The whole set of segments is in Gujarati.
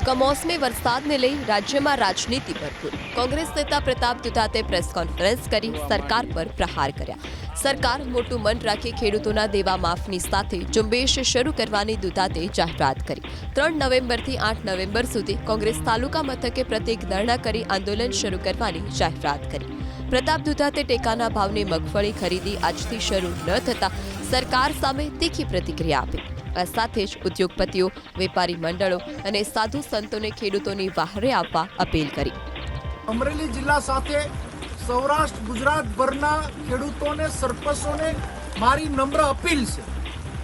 કમોસમી વરસાદને લઈ રાજ્યમાં રાજનીતિ ભરપૂર। કોંગ્રેસ નેતા પ્રતાપ દુધાતે પ્રેસ કોન્ફરન્સ કરી સરકાર પર પ્રહાર કર્યા। સરકાર મોટું મન રાખી ખેડૂતોના દેવા માફની સાથે ઝુંબેશ શરૂ કરવાની દુધાતે જાહેરાત કરી। 3 નવેમ્બરથી 8 નવેમ્બર સુધી કોંગ્રેસ તાલુકા મથકે પ્રતિક ધરણા કરી આંદોલન શરૂ કરવાની જાહેરાત કરી। પ્રતાપ દુધાતે ટેકાના ભાવની મગફળી ખરીદી આજથી શરૂ ન થતાં સરકાર સામે તીખી પ્રતિક્રિયા આપી। આ સાથે જ ઉદ્યોગપતિઓ, વેપારી મંડળો અને સાધુ સંતોને ખેડૂતોની વહારે આવવા અપીલ કરી। અમરેલી જિલ્લા સાથે સૌરાષ્ટ્ર ગુજરાતભરના ખેડૂતોને, સરપંચોને મારી નમ્ર અપીલ છે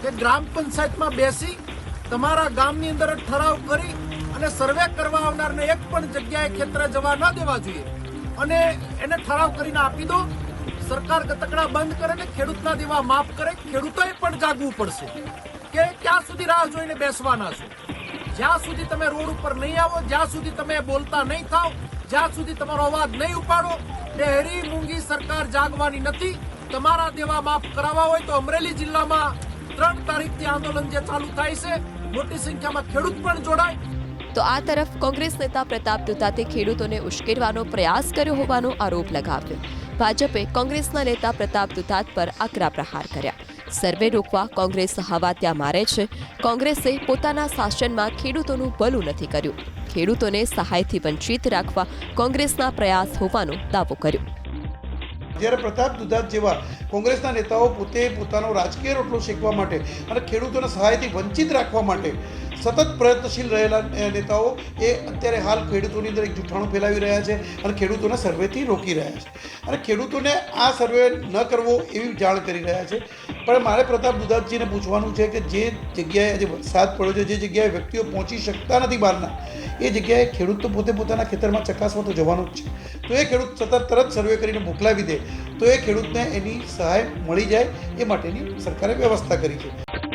કે ગ્રામ પંચાયતમાં બેસી તમારા ગામની અંદર ઠરાવ કરી અને સર્વે કરવા આવનારને એક પણ જગ્યાએ ખેતરે જવા ન દેવા જોઈએ અને એને ઠરાવ કરીને આપી દો। સરકાર ગતકડા બંધ કરે ને ખેડૂતના દેવા માફ કરે। ખેડૂતોએ પણ જાગવું પડશે કે ક્યાં સુધી રાહ જોઈને બેસવાના છો। જ્યાં સુધી તમે રોડ ઉપર નહીં આવો, જ્યાં સુધી તમે બોલતા નહીં થાવ, જ્યાં સુધી તમારો અવાજ નહીં ઉપાડો, ડેહરી મૂંગી સરકાર જાગવાની નથી। તમારા દેવા માફ કરાવવા હોય તો અમરેલી જિલ્લામાં 3 તારીખથી આંદોલન જે ચાલુ થાય છે, મોટી સંખ્યામાં ખેડૂત પણ જોડાય। તો આ તરફ કોંગ્રેસ નેતા પ્રતાપ દુધાતે ખેડૂતોને ઉશ્કેરવાનો પ્રયાસ કર્યો હોવાનો આરોપ લગાવ્યો। ભાજપે કોંગ્રેસના નેતા પ્રતાપ દુધાત પર આકરા પ્રહાર કર્યા। સર્વે રોકવા કોંગ્રેસ હવા ત્યાં મારે છે। કોંગ્રેસે પોતાના શાસનમાં ખેડૂતોનું ભલું નથી કર્યું। ખેડૂતોને સહાયથી વંચિત રાખવા કોંગ્રેસના પ્રયાસ હોવાનો દાવો કર્યો। જ્યારે પ્રતાપ દુધાત જેવા કોંગ્રેસના નેતાઓ પોતે પોતાનો રાજકીય રોટલો શેકવા માટે અને ખેડૂતોને સહાયથી વંચિત રાખવા માટે સતત પ્રયત્નશીલ રહેલા નેતાઓ એ અત્યારે હાલ ખેડૂતોની અંદર એક જૂઠાણું ફેલાવી રહ્યા છે અને ખેડૂતોને સર્વેથી રોકી રહ્યા છે અને ખેડૂતોને આ સર્વે ન કરવો એવી જાણ કરી રહ્યા છે। પણ મારે પ્રતાપ દુધાતજીને પૂછવાનું છે કે જે જગ્યાએ આજે વરસાદ પડ્યો છે, જે જગ્યાએ વ્યક્તિઓ પહોંચી શકતા નથી બહારના, એ જગ્યાએ ખેડૂત તો પોતે પોતાના ખેતરમાં ચકાસવા તો જવાનું જ છે। તો એ ખેડૂત તરત સર્વે કરીને મોકલાવી દે તો એ ખેડૂતને એની સહાય મળી જાય એ માટેની સરકારે વ્યવસ્થા કરી છે।